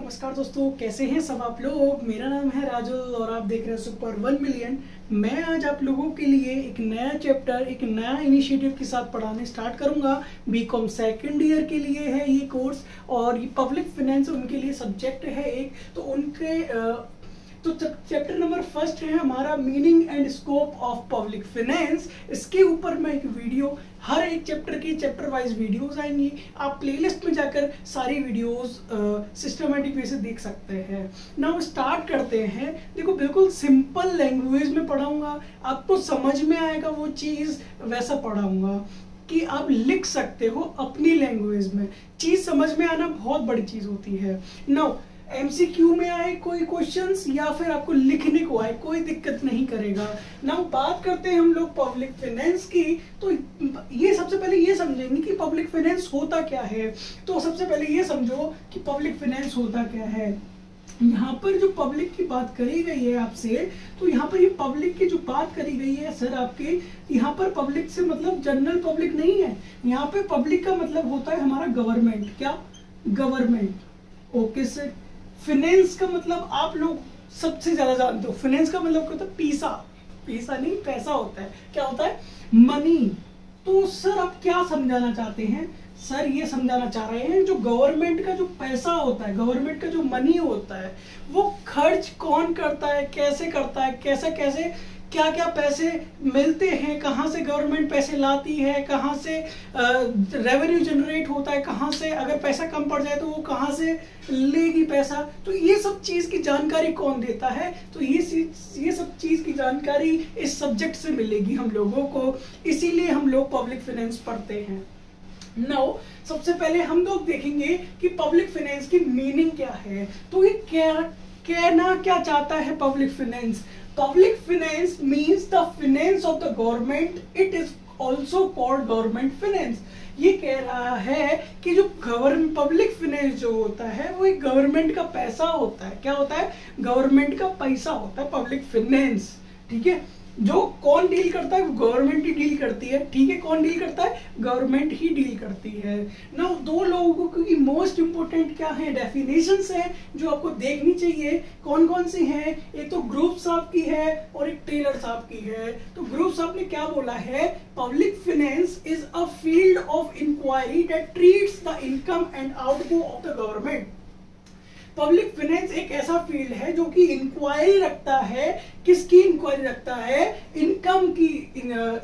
नमस्कार दोस्तों, कैसे हैं सब आप लोग। मेरा नाम है राजुल और आप देख रहे हैं सुपर 1 मिलियन। मैं आज आप लोगों के लिए एक नया चैप्टर, एक नया इनिशिएटिव के साथ पढ़ाने स्टार्ट करूंगा। बीकॉम सेकंड ईयर के लिए है ये कोर्स और ये पब्लिक फाइनेंस उनके लिए सब्जेक्ट है एक। तो उनके चैप्टर नंबर फर्स्ट है हमारा meaning and scope of public finance. इसके ऊपर मैं एक वीडियो, हर एक चैप्टर की चैप्टर वाइज वीडियोस आएंगी। आप प्लेलिस्ट में जाकर सारी वीडियोस सिस्टमेटिक वे से देख सकते हैं। नाउ स्टार्ट करते हैं। देखो, बिल्कुल सिंपल लैंग्वेज में पढ़ाऊंगा, आपको समझ में आएगा वो चीज़, वैसा पढ़ाऊंगा कि आप लिख सकते हो अपनी लैंग्वेज में। चीज़ समझ में आना बहुत बड़ी चीज़ होती है। नाउ एमसीक्यू में आए कोई क्वेश्चंस या फिर आपको लिखने को आए, कोई दिक्कत नहीं करेगा। नाउ बात करते हैं हम लोग पब्लिक फाइनेंस की। तो ये सबसे पहले ये समझेंगे कि पब्लिक फाइनेंस होता क्या है। तो सबसे पहले ये समझो कि पब्लिक फाइनेंस होता क्या है। यहाँ पर जो पब्लिक की बात करी गई है आपसे, तो यहाँ पर ये पब्लिक की जो बात करी गई है सर आपके, यहाँ पर पब्लिक से मतलब जनरल पब्लिक नहीं है। यहाँ पे पब्लिक का मतलब होता है हमारा गवर्नमेंट। क्या? गवर्नमेंट। Okay sir. फाइनेंस का मतलब आप लोग सबसे ज्यादा जानते हो। फाइनेंस का मतलब क्या होता है? पैसा। पैसा नहीं, पैसा होता है। क्या होता है? मनी। तो सर आप क्या समझाना चाहते हैं? सर ये समझाना चाह रहे हैं जो गवर्नमेंट का जो पैसा होता है, गवर्नमेंट का जो मनी होता है, वो खर्च कौन करता है, कैसे करता है, कैसे कैसे क्या क्या पैसे मिलते हैं, कहाँ से गवर्नमेंट पैसे लाती है, कहाँ से रेवेन्यू जनरेट होता है, कहाँ से अगर पैसा कम पड़ जाए तो वो कहाँ से लेगी पैसा। तो ये सब चीज़ की जानकारी कौन देता है? तो ये सब चीज़ की जानकारी इस सब्जेक्ट से मिलेगी हम लोगों को, इसीलिए हम लोग पब्लिक फाइनेंस पढ़ते हैं। नाउ सबसे पहले हम लोग देखेंगे कि पब्लिक फाइनेंस की मीनिंग क्या है। तो ये कहना क्या चाहता है public finance? Public finance means the finance of the government. It is also called government finance. ये कह रहा है कि जो पब्लिक फाइनेंस जो होता है वो एक गवर्नमेंट का पैसा होता है। क्या होता है? गवर्नमेंट का पैसा होता है पब्लिक फाइनेंस। ठीक है। जो कौन डील करता है? गवर्नमेंट ही डील करती है। ठीक है। कौन डील करता है? गवर्नमेंट ही डील करती है ना। दो लोगों की मोस्ट इंपोर्टेंट क्या है, डेफिनेशंस है जो आपको देखनी चाहिए। कौन कौन सी हैं? एक तो ग्रुप साहब की है और एक टेलर साहब की है। तो ग्रुप साहब ने क्या बोला है? Public finance is a field of inquiry that treats the income and outgo of the government. Public finance एक ऐसा फील्ड है जो कि इंक्वायरी रखता है। किसकी इंक्वायरी रखता है? इनकम की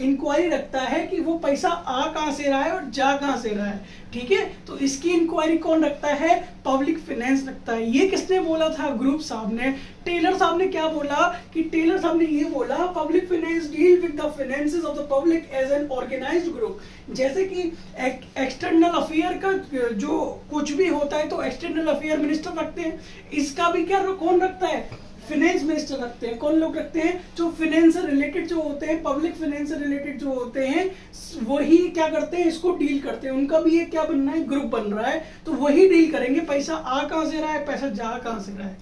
इंक्वायरी रखता है कि वो पैसा आ कहां से रहा है और जा कहां से रहा है। ठीक है। तो इसकी इंक्वायरी कौन रखता है? पब्लिक फाइनेंस रखता है। ये किसने बोला था? ग्रुप साहब ने। टेलर साहब ने क्या बोला कि टेलर साहब ने ये बोला public finance deal with the finances of the public as an organised group. जैसे कि एक्सटर्नल अफेयर का जो कुछ भी होता है तो एक्सटर्नल अफेयर मिनिस्टर रखते हैं। इसका भी क्या कौन रखता है? फाइनेंस मिनिस्टर रखते हैं। कौन लोग रखते हैं? जो फाइनेंस से रिलेटेड जो होते हैं, पब्लिक फाइनेंस से रिलेटेड जो होते हैं, वही क्या करते हैं? इसको डील करते हैं। उनका भी एक क्या बनना है? ग्रुप बन रहा है। तो वही डील करेंगे पैसा आ कहां से रहा है, पैसा जा कहां से रहा है।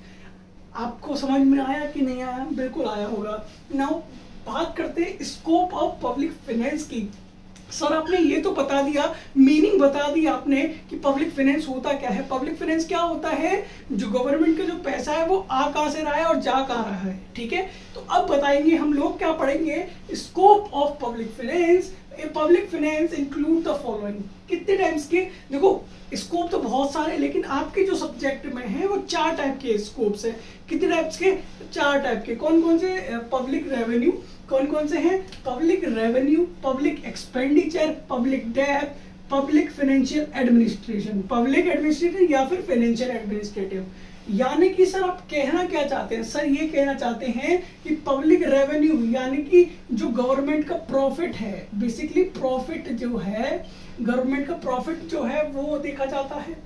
आपको समझ में आया कि नहीं आया? बिल्कुल आया होगा। नाउ बात करते हैं स्कोप ऑफ पब्लिक फाइनेंस की। सर आपने ये तो बता दिया, मीनिंग बता दी आपने कि पब्लिक फाइनेंस होता क्या है। पब्लिक फाइनेंस क्या होता है? जो गवर्नमेंट का जो पैसा है वो आ कहां से रहा है और जा कहां रहा है। ठीक है। तो अब बताएंगे हम लोग, क्या पढ़ेंगे? Scope of public finance. Public finance include the following. कितने टाइप्स के? देखो, स्कोप तो बहुत सारे, लेकिन आपके जो सब्जेक्ट में है वो 4 टाइप के स्कोप्स है। कितने टाइप्स के? 4 टाइप के। कौन कौन से? Public revenue. कौन कौन से हैं? Public revenue, public expenditure, public debt, public financial administration. Public administration या फिर फाइनेंशियल एडमिनिस्ट्रेटिव। यानी कि सर आप कहना क्या चाहते हैं? सर ये कहना चाहते हैं कि पब्लिक रेवेन्यू यानी कि जो गवर्नमेंट का प्रॉफिट है, बेसिकली प्रॉफिट जो है, गवर्नमेंट का प्रॉफिट जो है वो देखा जाता है।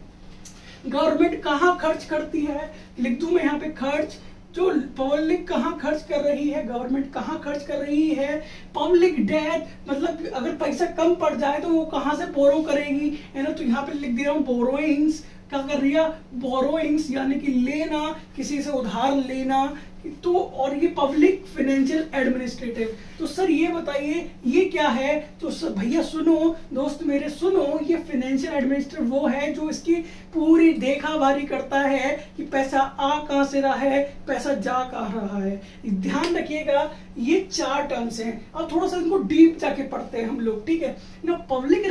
गवर्नमेंट कहाँ खर्च करती है? लिख दूं मैं यहाँ पे खर्च। जो पब्लिक कहाँ खर्च कर रही है, गवर्नमेंट कहाँ खर्च कर रही है। पब्लिक डेट मतलब अगर पैसा कम पड़ जाए तो वो कहाँ से बोरो करेगी, है ना। तो यहाँ पे लिख दे रहा हूँ बोरोइंग्स। क्या कर रही है, बोरोइंग्स यानी कि लेना, किसी से उधार लेना। तो और ये पब्लिक फाइनेंशियल एडमिनिस्ट्रेटिव। तो सर ये बताइए ये क्या है? तो सर भैया सुनो, दोस्त मेरे सुनो, ये फाइनेंशियल एडमिनिस्ट्रेटर वो है जो इसकी पूरी देखाभारी करता है कि पैसा आ कहां से रहा है, पैसा जा कहां रहा है। ध्यान रखिएगा ये 4 टर्म्स हैं। अब थोड़ा सा इनको डीप जाके पढ़ते हैं हम लोग, ठीक है ना। पब्लिक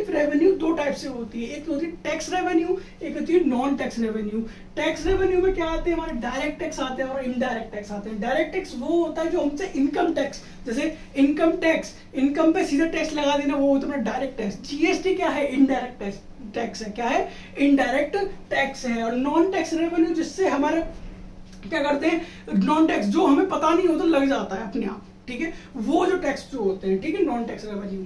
रेवेन्यू 2 टाइप से होती है, एक होती है टैक्स रेवेन्यू, एक होती है non tax revenue. Tax revenue में क्या आते हैं, हमारे डायरेक्ट टैक्स आते हैं और इनडायरेक्ट टैक्स आते हैं। डायरेक्ट टैक्स वो होता है जो हमसे इनकम टैक्स, जैसे इनकम टैक्स, इनकम पे सीधा टैक्स लगा देना, वो होता है डायरेक्ट टैक्स। जीएसटी क्या है, इनडायरेक्ट टैक्स है। क्या है, इनडायरेक्ट टैक्स है। और नॉन टैक्स रेवेन्यू जिससे हमारे क्या करते हैं, नॉन टैक्स जो हमें पता नहीं होता लग जाता है अपने आप, ठीक है, वो जो टैक्स जो होते हैं, ठीक है, non tax revenue.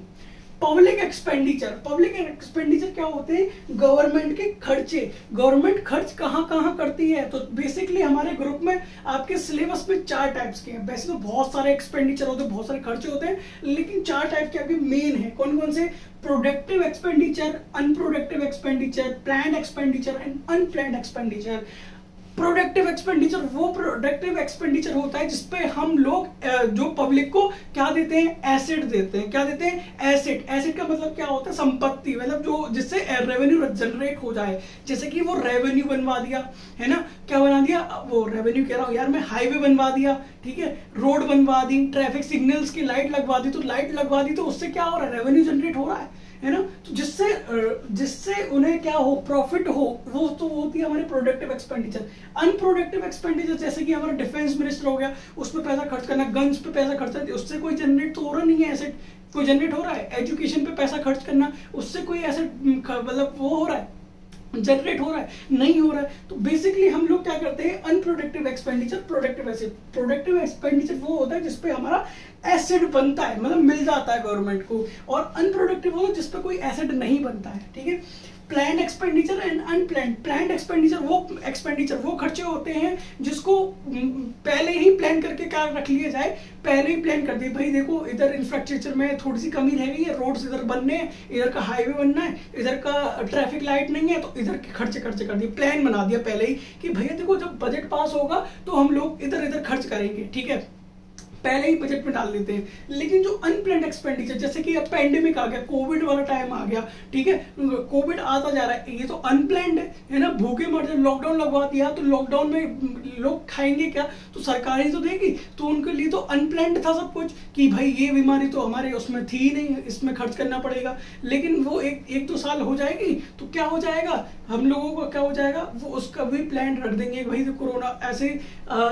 Public expenditure क्या होते हैं, गवर्नमेंट के खर्चे। गवर्नमेंट खर्च कहाँ कहाँ करती है? तो बेसिकली हमारे ग्रुप में आपके सिलेबस में 4 टाइप्स के हैं। वैसे तो बहुत सारे एक्सपेंडिचर होते हैं, बहुत सारे खर्चे होते हैं, लेकिन 4 टाइप के आपके मेन है। कौन कौन से? Productive expenditure, unproductive expenditure, planned expenditure and unplanned expenditure. Productive expenditure होता है जिसपे हम लोग जो पब्लिक को क्या देते हैं, एसेट देते हैं। क्या देते हैं? एसेट का मतलब क्या होता है, संपत्ति, मतलब जो जिससे रेवेन्यू जनरेट हो जाए। जैसे कि वो रेवेन्यू बनवा दिया, है ना, क्या बना दिया, वो रेवेन्यू कह रहा हूं यार मैं, हाईवे बनवा दिया, ठीक है, रोड बनवा दी, ट्रैफिक सिग्नल्स की लाइट लगवा दी। तो लाइट लगवा दी तो उससे क्या हो रहा है, रेवेन्यू जनरेट हो रहा है ना। तो जिससे उन्हें क्या हो, प्रॉफिट हो, वो तो होती है हमारी प्रोडक्टिव एक्सपेंडिचर। अनप्रोडक्टिव एक्सपेंडिचर जैसे कि हमारा डिफेंस मिनिस्टर हो गया, उस पर पैसा खर्च करना, गन्स पे पैसा खर्च करना, उससे कोई जनरेट तो हो रहा नहीं है, एसेट कोई जनरेट हो रहा है। एजुकेशन पे पैसा खर्च करना, उससे कोई एसेट मतलब वो हो रहा है, जनरेट हो रहा है, नहीं हो रहा है। तो बेसिकली हम लोग क्या करते हैं, unproductive expenditure, productive asset. Productive expenditure वो होता है जिसपे हमारा एसेट बनता है, मतलब मिल जाता है गवर्नमेंट को। और अनप्रोडक्टिव वो जिसपे कोई एसेट नहीं बनता है, ठीक है। Planned expenditure and unplanned. Planned expenditure वो खर्चे होते हैं जिसको पहले ही प्लान करके क्या रख लिया जाए, पहले ही प्लान कर दिए, भाई देखो इधर इंफ्रास्ट्रक्चर में थोड़ी सी कमी रह गई है, रोड्स इधर बनने हैं, इधर का हाईवे बनना है, इधर का ट्रैफिक लाइट नहीं है, तो इधर के खर्चे कर दिए, प्लान बना दिया पहले ही कि भैया देखो जब बजट पास होगा तो हम लोग इधर खर्च करेंगे, ठीक है, पहले ही बजट में डाल देते हैं। लेकिन जो अनप्लान्ड एक्सपेंडिचर, जैसे कि अब पैंडेमिक आ गया, कोविड वाला टाइम आ गया, ठीक है, कोविड आता जा रहा है, ये तो अनप्लान्ड है ना, भूखे मर जाए, लॉकडाउन लगवा दिया तो लॉकडाउन में लोग खाएंगे क्या, तो सरकार ही तो देगी, तो उनके लिए तो अनप्लान्ड था सब कुछ कि भाई ये बीमारी तो हमारे उसमें थी ही नहीं, इसमें खर्च करना पड़ेगा। लेकिन वो एक 2 साल हो जाएगी तो क्या हो जाएगा, हम लोगों को क्या हो जाएगा, वो उसका भी प्लान रख देंगे, भाई तो कोरोना ऐसे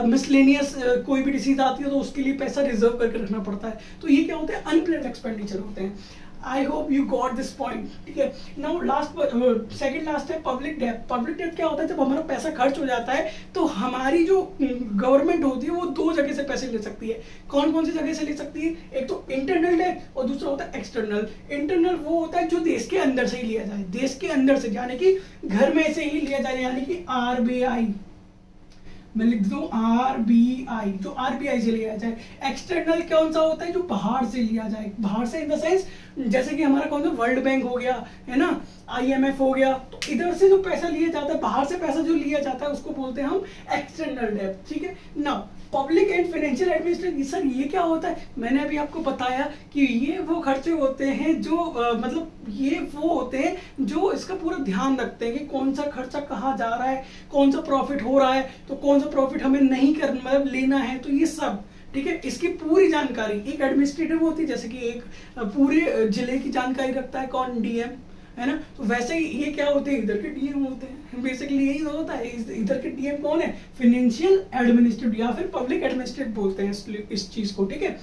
मिसलेनियस कोई भी डिसीज आती है तो उसके लिए पैसा रिजर्व करके रखना पड़ता है। तो ये क्या होते हैं, अनप्लान्ड एक्सपेंडिचर होते हैं। I hope you got this point, ठीक है। नाउ सेकंड लास्ट है पब्लिक डेब्ट। पब्लिक डेब्ट क्या होता है, जब हमारा पैसा खर्च हो जाता है तो हमारी जो गवर्नमेंट होती है वो 2 जगह से पैसे ले सकती है। कौन कौन सी जगह से ले सकती है, एक तो इंटरनल डेब्ट और दूसरा होता है एक्सटर्नल। इंटरनल वो होता है जो देश के अंदर से ही लिया जाए, देश के अंदर से, यानी कि घर में से ही लिया जाए, यानी कि RBI, मैं लिख दूं RBI, जो RBI से लिया जाए। एक्सटर्नल कौन सा होता है, जो बाहर से लिया जाए, बाहर से इन द सेंस जैसे कि हमारा कौन सा वर्ल्ड बैंक हो गया, है ना, IMF हो गया, तो इधर से जो पैसा लिया जाता है, बाहर से पैसा जो लिया जाता है उसको बोलते हैं हम एक्सटर्नल डेब्ट, ठीक है। Now public and financial administration, sir ये क्या होता है, मैंने अभी आपको बताया कि ये वो खर्चे होते हैं जो मतलब ये वो होते हैं जो इसका पूरा ध्यान रखते हैं कि कौन सा खर्चा कहाँ जा रहा है, कौन सा प्रॉफिट हो रहा है, तो कौन सा प्रॉफिट हमें नहीं करना, मतलब लेना है, तो ये सब, ठीक है, इसकी पूरी जानकारी एक एडमिनिस्ट्रेटिव होती है, जैसे कि एक पूरे जिले की जानकारी रखता है कौन, DM, है ना। तो वैसे ही ये क्या होते हैं, इधर के DM होते हैं, बेसिकली यही होता है। इधर के DM कौन है, फाइनेंशियल एडमिनिस्ट्रेटिव या फिर पब्लिक एडमिनिस्ट्रेटिव बोलते हैं इस चीज को, ठीक है।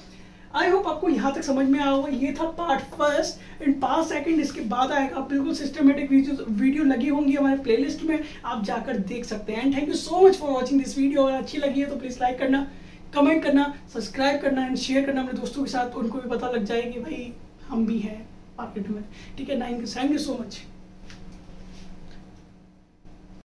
आई होप आपको यहाँ तक समझ में आया होगा। ये था part first and part second, इसके बाद आएगा बिल्कुल सिस्टमेटिक वीडियो लगी होंगी हमारे प्लेलिस्ट में, आप जाकर देख सकते हैं। And thank you so much for watching this video. अगर अच्छी लगी है तो प्लीज लाइक करना, कमेंट करना, सब्सक्राइब करना एंड शेयर करना अपने दोस्तों के साथ, उनको भी पता लग जाए कि भाई हम भी हैं मार्केट में, ठीक है। Thank you so much.